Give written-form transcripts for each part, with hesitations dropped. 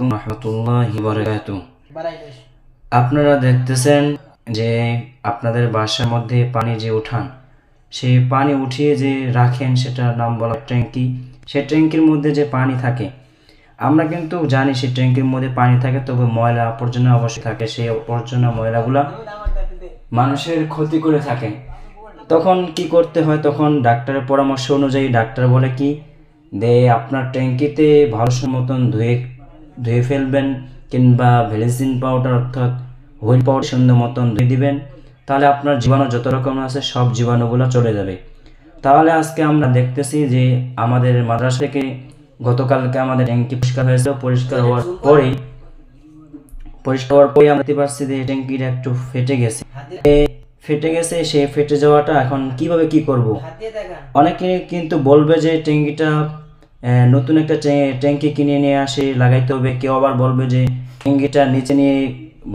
আলাইকুম রাহমাতুল্লাহি ওয়া বারাকাতুহু। আপনারা দেখতেছেন যে আপনাদের বাসার মধ্যে পানি যে উঠান, সেই পানি উঠিয়ে যে রাখেন সেটার নাম বলা ট্যাঙ্কি। সেই ট্যাঙ্কির মধ্যে যে পানি থাকে, আমরা কিন্তু জানি সেই ট্যাঙ্কির মধ্যে পানি থাকে, তবে ময়লা আবর্জনা অবশ্যই থাকে। সেই আবর্জনা ময়লাগুলা মানুষের ক্ষতি করে থাকে। তখন কি করতে হয়, তখন ডাক্তারের পরামর্শ অনুযায়ী ডাক্তার বলে কি আপনার ট্যাঙ্কিতে ভালো মতন ধুয়ে ধুয়ে ফেলবেন, কিংবা ভ্যালিসিন পাউডার অর্থাৎ হুইল পাউডার সুন্দর মতন ধুয়ে দিবেন। তাহলে আপনার জীবাণু যত রকম আছে সব জীবাণুগুলো চলে যাবে। তাহলে আজকে আমরা দেখতেছি যে আমাদের মাদ্রাসা থেকে গতকালকে আমাদের ট্যাঙ্কি পরিষ্কার হয়েছে। পরিষ্কার হওয়ার পরেই আমরা দেখতে পাচ্ছি যে ট্যাঙ্কিটা একটু ফেটে গেছে। সেই ফেটে যাওয়াটা এখন কিভাবে কি করব। অনেকে কিন্তু বলবে যে ট্যাঙ্কিটা নতুন একটা ট্যাঙ্কি কিনে নিয়ে আসে লাগাইতে হবে। কেউ আবার বলবে যে ট্যাঙ্কিটা নিচে নিয়ে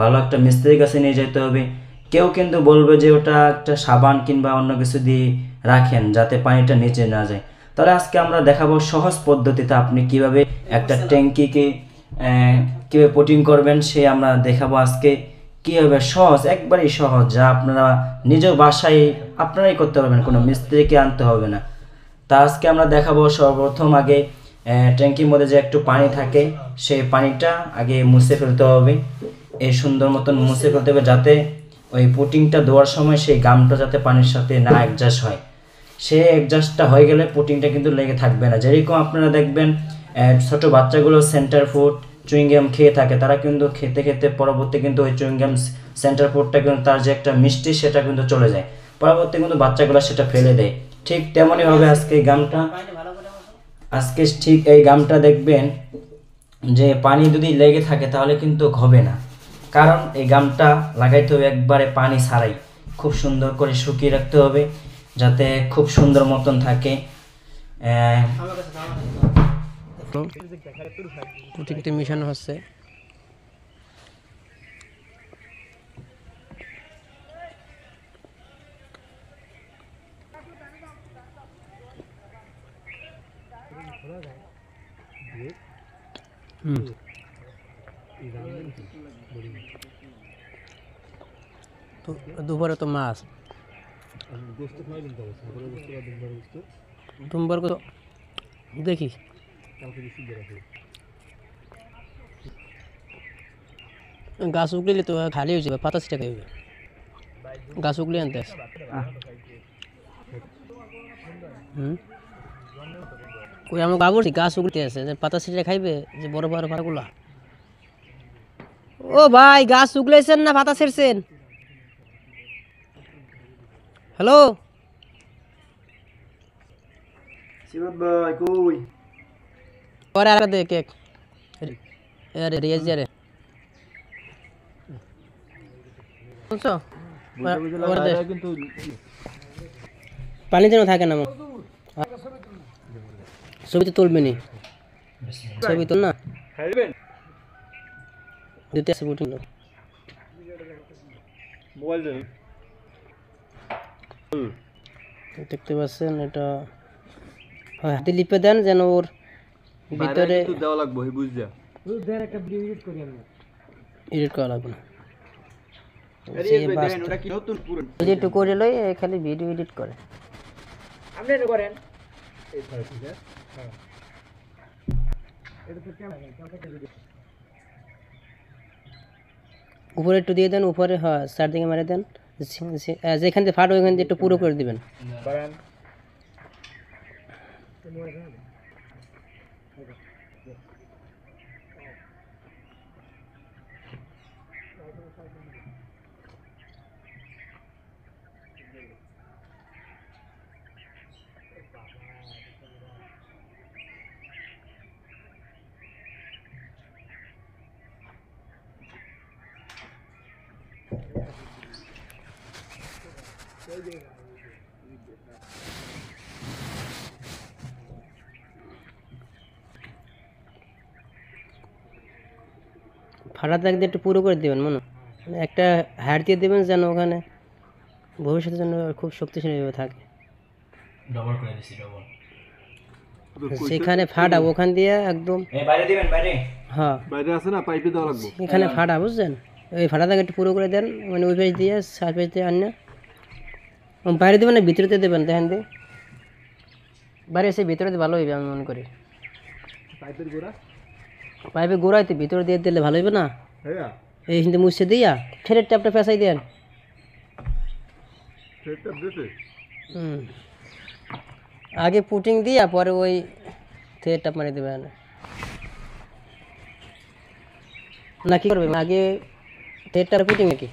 ভালো একটা মিস্ত্রির কাছে নিয়ে যেতে হবে। কেউ কিন্তু বলবে যে ওটা একটা সাবান কিংবা অন্য কিছু দিয়ে রাখেন যাতে পানিটা নিচে না যায়। তাহলে আজকে আমরা দেখাবো সহজ পদ্ধতিতে আপনি কিভাবে একটা ট্যাঙ্কিকে কীভাবে পুটিং করবেন, সে আমরা দেখাবো আজকে। কীভাবে সহজ, একবারেই সহজ, যা আপনারা নিজের বাসায় আপনারাই করতে পারবেন, কোনো মিস্ত্রিকে আনতে হবে না। তা আজকে আমরা দেখাবো সর্বপ্রথম আগে ট্যাঙ্কির মধ্যে যে একটু পানি থাকে সেই পানিটা আগে মুছে ফেলতে হবে। এই সুন্দর মতন মুছে ফেলতে হবে যাতে ওই পুটিংটা দেওয়ার সময় সেই গামটা যাতে পানির সাথে না অ্যাডজাস্ট হয়। সে অ্যাডজাস্টটা হয়ে গেলে পুটিংটা কিন্তু লেগে থাকবে না। যেরকম আপনারা দেখবেন ছোট বাচ্চাগুলো সেন্টার ফুড চুইংগাম খেয়ে থাকে, তারা কিন্তু খেতে খেতে পরবর্তী কিন্তু ওই চুইংগাম সেন্টার ফুডটা কিন্তু তার যে একটা মিষ্টি সেটা কিন্তু চলে যায়, পরবর্তী কিন্তু বাচ্চাগুলো সেটা ফেলে দেয়। ঠিক তেমনই হবে আজকে ঠিক এই গামটা দেখবেন যে পানি যদি লেগে থাকে তাহলে কিন্তু হবে না, কারণ এই গামটা লাগাইতে হবে একবারে পানি ছাড়াই। খুব সুন্দর করে শুকিয়ে রাখতে হবে যাতে খুব সুন্দর মতন থাকে। পুটিংটা মিশানো হচ্ছে। দুপুরে তো মাছ তোমার দেখি গাছ উগলিলে তো খালি হয়ে যাবে, পাতা ছিটা খাইবে। গাছ উগলি আনতে কই আমার বাবুর গাছ উগলিতে আছে যে পাতা ছিটা খাইবে, যে বড় বড় পাতাগুলা। ও ভাই, গাছ উগলাইছেন না পাতা ছিড়ছেন? হ্যালো ভাই কই পরে আর দে কেক আরে রিয়াজ রে বুঝছো, কিন্তু পানি যেন থাকে না। ছবি তো তুলবে নি, ছবি তুল না দিতে আছে বুটিং মোবাইল দেখতে পাচ্ছেন। এটা হাতে লিপে দেন যেন ওর ভিতরে দেওয়া লাগবে, বুঝলা? একটা ভিডিও এডিট করি আমরা, এডিট করা লাগবে না। এডিট করে লই, খালি ভিডিও এডিট করে আপনি এটা করেন। উপরে একটু দিয়ে দেন, উপরে হ্যাঁ চারদিকে মারে দেন, যেখান থেকে ফাট ওইখান দিয়ে একটু পুরো করে দিবেন। ফাটা দাগ দিয়ে একটু পুরো করে দেবেন, মনে একটা হাড় দিয়ে দেবেন যেন ওখানে ভবিষ্যতের জন্য খুব শক্তিশালীভাবে থাকে। সেখানে ফাটা ওখান দিয়ে একদম বাইরে দিবেন বাইরে। হ্যাঁ বাইরে আছে না পাইপে দেওয়া লাগবে। এখানে ফাটা বুঝছেন, ওই ফাটাটাকে একটু পুরো করে দেন, মানে ওই পেজ দিয়ে সার পেজ দিয়ে আন না বাইরে দেবেন না ভিতরেতে দেবেন, দেখেন দিয়ে বাইরে এসে ভিতরে ভালো হইবে আমি মনে করি। পাইপের গোড়া পাইপে গোড়াইতে ভিতরে দিয়ে দিলে ভালো হইবে না? হ্যাঁ এই হিন্দু মুছে দিয়া ফেরের ট্যাপটা পেঁচাই দেন। সেটা দিতে হুম, আগে পুটিং দিয়া পরে ওই থ্রেড ট্যাপ মারি দেবেন, না কি করবে আগে থ্রেডটা পুটিং নাকি?